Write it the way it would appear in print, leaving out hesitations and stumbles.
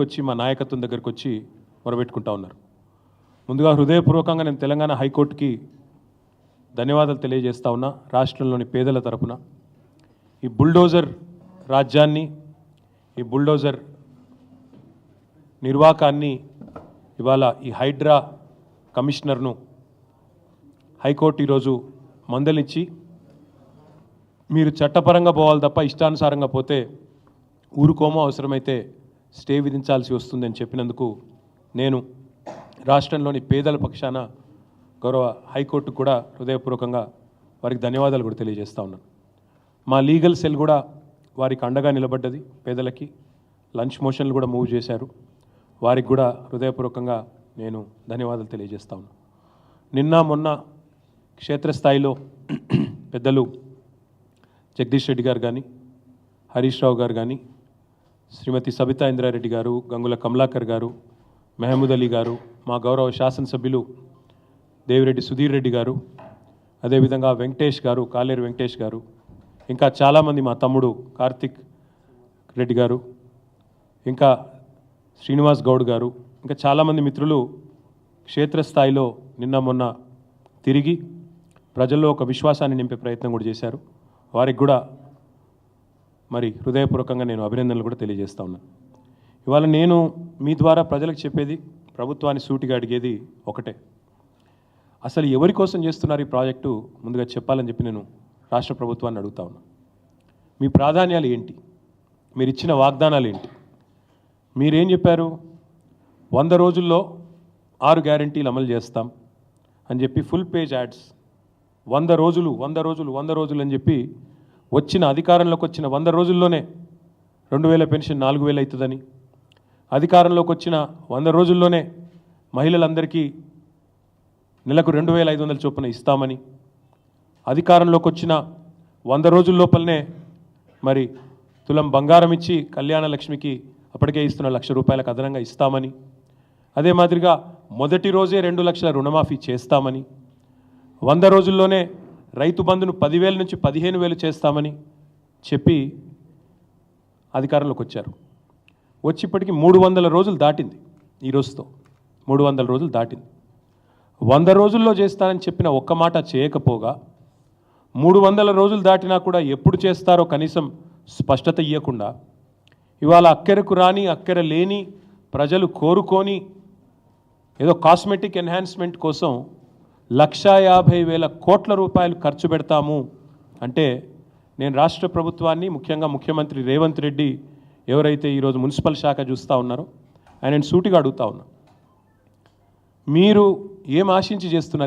వచ్చి మా నాయకత్వం దగ్గరికి వచ్చి మొరబెట్టుకుంటా ఉన్నారు. ముందుగా హృదయపూర్వకంగా నేను తెలంగాణ హైకోర్టుకి ధన్యవాదాలు తెలియజేస్తా ఉన్నా. రాష్ట్రంలోని పేదల తరపున ఈ బుల్డోజర్ రాజ్యాన్ని, ఈ బుల్డోజర్ నిర్వాకాన్ని ఇవాళ ఈ హైడ్రా కమిషనర్ను హైకోర్టు ఈరోజు మందలించి మీరు చట్టపరంగా పోవాలి తప్ప ఇష్టానుసారంగా పోతే ఊరుకోమో, అవసరమైతే స్టే విధించాల్సి వస్తుందని చెప్పినందుకు నేను రాష్ట్రంలోని పేదల పక్షాన గౌరవ హైకోర్టు కూడా హృదయపూర్వకంగా వారికి ధన్యవాదాలు కూడా తెలియజేస్తా ఉన్నాను. మా లీగల్ సెల్ కూడా వారికి అండగా నిలబడ్డది. పేదలకి లంచ్ మోషన్లు కూడా మూవ్ చేశారు. వారికి కూడా హృదయపూర్వకంగా నేను ధన్యవాదాలు తెలియజేస్తా ఉన్నాను. నిన్న మొన్న క్షేత్రస్థాయిలో పెద్దలు జగదీష్ రెడ్డి గారు కానీ, హరీష్ రావు గారు కానీ, శ్రీమతి సబితా ఇంద్రారెడ్డి గారు, గంగుల కమలాకర్ గారు, మెహమూద్ అలీ గారు, మా గౌరవ శాసనసభ్యులు దేవిరెడ్డి సుధీర్ రెడ్డి గారు, అదేవిధంగా వెంకటేష్ గారు, కాలేరు వెంకటేష్ గారు, ఇంకా చాలామంది మా తమ్ముడు కార్తిక్ రెడ్డి గారు, ఇంకా శ్రీనివాస్ గౌడ్ గారు, ఇంకా చాలామంది మిత్రులు క్షేత్రస్థాయిలో నిన్న మొన్న తిరిగి ప్రజల్లో ఒక విశ్వాసాన్ని నింపే ప్రయత్నం కూడా చేశారు. వారికి కూడా మరి హృదయపూర్వకంగా నేను అభినందనలు కూడా తెలియజేస్తా ఉన్నాను. ఇవాళ నేను మీ ద్వారా ప్రజలకు చెప్పేది, ప్రభుత్వాన్ని సూటిగా అడిగేది ఒకటే. అసలు ఎవరి కోసం చేస్తున్నారు ఈ ప్రాజెక్టు ముందుగా చెప్పాలని చెప్పి నేను రాష్ట్ర ప్రభుత్వాన్ని అడుగుతా ఉన్నా. మీ ప్రాధాన్యాలు ఏంటి? మీరు ఇచ్చిన వాగ్దానాలు ఏంటి? మీరేం చెప్పారు? 100 రోజుల్లో 6 గ్యారంటీలు అమలు చేస్తాం అని చెప్పి ఫుల్ పేజ్ యాడ్స్, 100 రోజులు 100 రోజులు 100 రోజులు అని చెప్పి వచ్చిన అధికారంలోకి వచ్చిన 100 రోజుల్లోనే 2000 పెన్షన్ 4000 అవుతుందని, అధికారంలోకి వచ్చిన 100 రోజుల్లోనే మహిళలందరికీ నెలకు 2500 చొప్పున ఇస్తామని, అధికారంలోకి వచ్చిన 100 రోజుల లోపలనే మరి తులం బంగారం ఇచ్చి కళ్యాణ లక్ష్మికి అప్పటికే ఇస్తున్న 1,00,000 రూపాయలకు అదనంగా ఇస్తామని, అదే మాదిరిగా మొదటి రోజే 2 లక్షల రుణమాఫీ చేస్తామని, 100 రోజుల్లోనే రైతు బంధును 10,000 నుంచి 15,000 చేస్తామని చెప్పి అధికారంలోకి వచ్చారు. వచ్చి ఇప్పటికి 300 రోజులు దాటింది. ఈ రోజుతో 300 రోజులు దాటింది. 100 రోజుల్లో చేస్తానని చెప్పిన ఒక్క మాట చేయకపోగా 300 రోజులు దాటినా కూడా ఎప్పుడు చేస్తారో కనీసం స్పష్టత ఇవ్వకుండా ఇవాళ అక్కరకు రాని, అక్కర లేని, ప్రజలు కోరుకొని ఏదో కాస్మెటిక్ ఎన్హాన్స్మెంట్ కోసం 1,50,000 కోట్ల రూపాయలు ఖర్చు పెడతాము అంటే, నేను రాష్ట్ర ప్రభుత్వాన్ని, ముఖ్యంగా ముఖ్యమంత్రి రేవంత్ రెడ్డి ఎవరైతే ఈరోజు మున్సిపల్ శాఖ చూస్తూ ఉన్నారో ఆయన సూటిగా అడుగుతా ఉన్నా, మీరు ఏం ఆశించి చేస్తున్నారు?